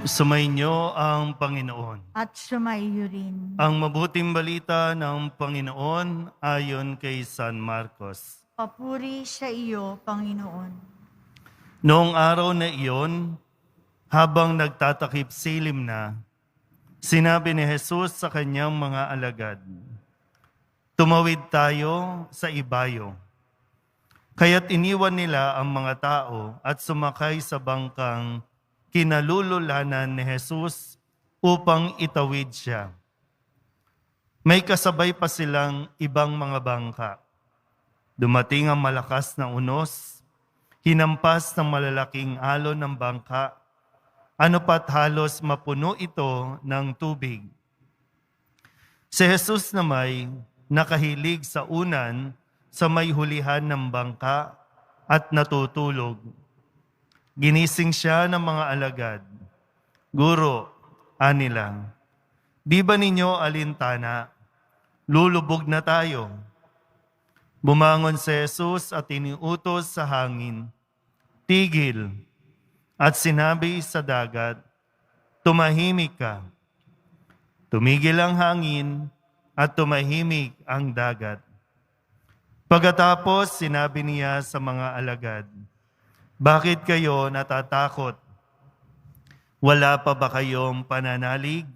Sumainyo ang Panginoon. At sumaiyo rin. Ang mabuting balita ng Panginoon ayon kay San Marcos. Papuri sa iyo, Panginoon. Noong araw na iyon, habang nagtatakip silim na, sinabi ni Jesus sa kanyang mga alagad, "Tumawid tayo sa ibayo." Kaya't iniwan nila ang mga tao at sumakay sa bangkang kinalululanan ni Jesus upang itawid siya. May kasabay pa silang ibang mga bangka. Dumating ang malakas na unos, hinampas ng malalaking alon ng bangka, ano pat halos mapuno ito ng tubig. Si Jesus na may nakahilig sa unan sa may hulihan ng bangka at natutulog. Ginising siya ng mga alagad. "Guro," anila, "di ba ninyo alintana? Lulubog na tayo." Bumangon si Jesus at iniutos sa hangin, "Tigil," at sinabi sa dagat, "Tumahimik ka." Tumigil ang hangin at tumahimik ang dagat. Pagkatapos sinabi niya sa mga alagad, "Bakit kayo natatakot? Wala pa ba kayong pananalig?"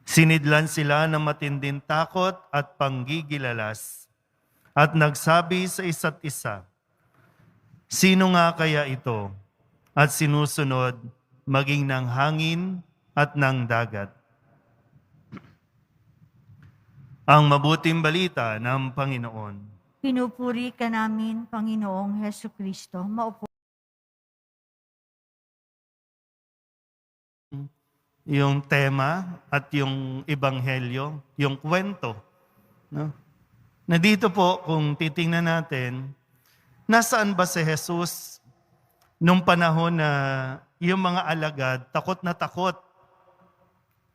Sinidlan sila ng matinding takot at panggigilalas at nagsabi sa isa't isa, "Sino nga kaya ito?" At sinusunod maging ng hangin at ng dagat. Ang mabuting balita ng Panginoon. Pinupuri ka namin, Panginoong Hesukristo. Maupo. Yung tema at yung ebanghelyo, yung kwento. No? Na dito po, kung titingnan natin, nasaan ba si Jesus nung panahon na yung mga alagad takot na takot?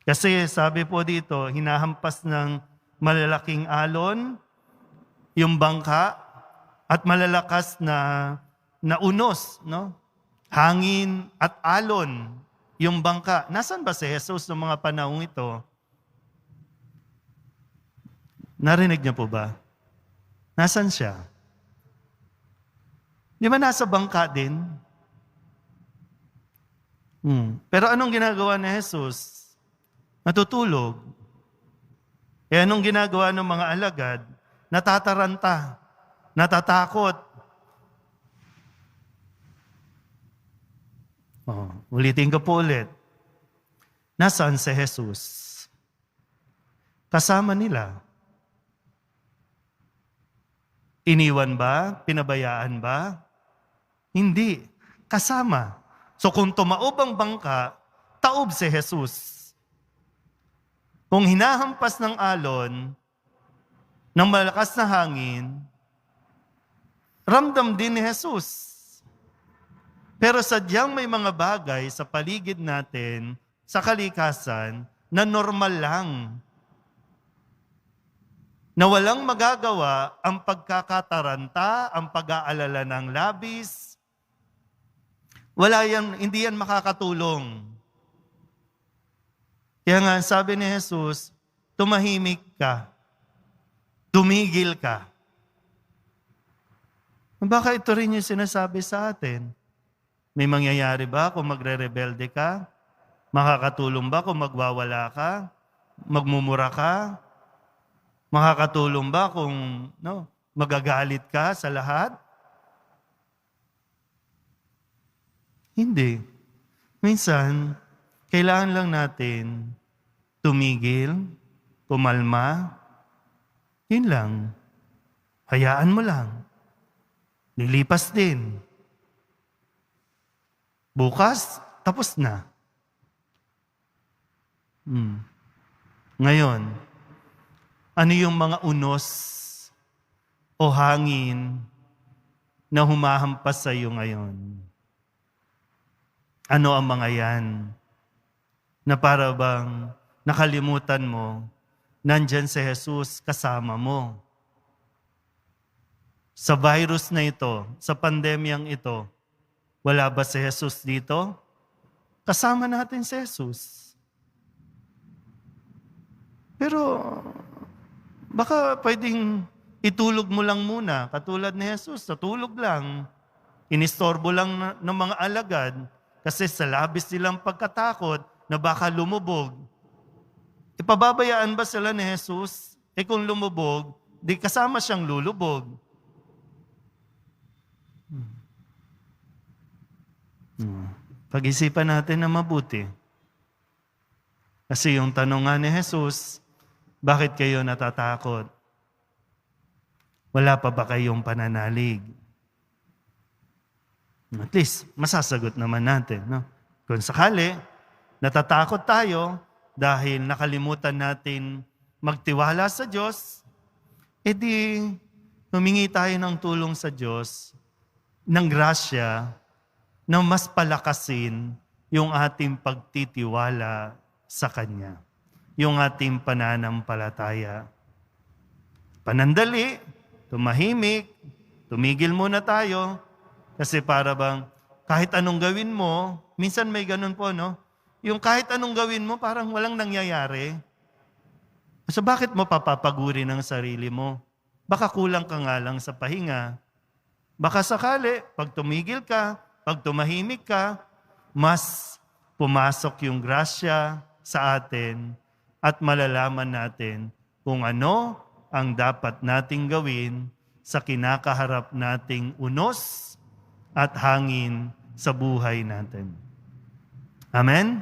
Kasi sabi po dito, hinahampas ng malalaking alon, yung bangka, at malalakas na unos, no? Hangin at alon, yung bangka. Nasaan ba si Jesus ng mga panahong ito? Narinig niyo po ba? Nasaan siya? Di ba nasa bangka din? Pero anong ginagawa ni Jesus? Natutulog. E anong ginagawa ng mga alagad? Natataranta, natatakot. Ulitin ko po ulit. Nasaan si Jesus? Kasama nila. Iniwan ba? Pinabayaan ba? Hindi. Kasama. So kung tumaob ang bangka, taob si Jesus. Kung hinahampas ng alon, ng malakas na hangin, ramdam din ni Jesus. Pero sadyang may mga bagay sa paligid natin, sa kalikasan, na normal lang. Na walang magagawa ang pagkakataranta, ang pag-aalala ng labis. Hindi yan makakatulong. Kaya nga, sabi ni Jesus, tumahimik ka. Tumigil ka. Baka ito rin yung sinasabi sa atin. May mangyayari ba kung magre-rebelde ka? Makakatulong ba kung magwawala ka? Magmumura ka? Makakatulong ba kung magagalit ka sa lahat? Hindi. Minsan, kailangan lang natin tumigil, pumalma. Yun lang. Hayaan mo lang. Lilipas din. Bukas, tapos na. Ngayon, ano yung mga unos o hangin na humahampas sa iyo ngayon? Ano ang mga yan? Na para bang nakalimutan mo, nandyan si Jesus kasama mo. Sa virus na ito, sa pandemyang ito, wala ba si Jesus dito? Kasama natin si Jesus. Pero baka pwedeng itulog mo lang muna, katulad ni Jesus, natulog lang. Inistorbo lang ng mga alagad kasi sa labis nilang pagkatakot na baka lumubog. Ipababayaan ba sila ni Jesus? Kung lumubog, di kasama siyang lulubog. Pag-isipan natin na mabuti. Kasi yung tanong nga ni Jesus, bakit kayo natatakot? Wala pa ba kayong pananalig? At least, masasagot naman natin. No? Kung sakali, natatakot tayo dahil nakalimutan natin magtiwala sa Diyos, edi humingi tayo ng tulong sa Diyos, ng grasya, na mas palakasin yung ating pagtitiwala sa Kanya. Yung ating pananampalataya. Panandali, tumahimik, tumigil muna tayo. Kasi para bang kahit anong gawin mo, minsan may ganun po, no? Yung kahit anong gawin mo, parang walang nangyayari. So bakit mo papapaguri ng sarili mo? Baka kulang ka nga lang sa pahinga. Baka sakali, pag tumigil ka, pag tumahimik ka, mas pumasok yung grasya sa atin at malalaman natin kung ano ang dapat nating gawin sa kinakaharap nating unos at hangin sa buhay natin. Amen?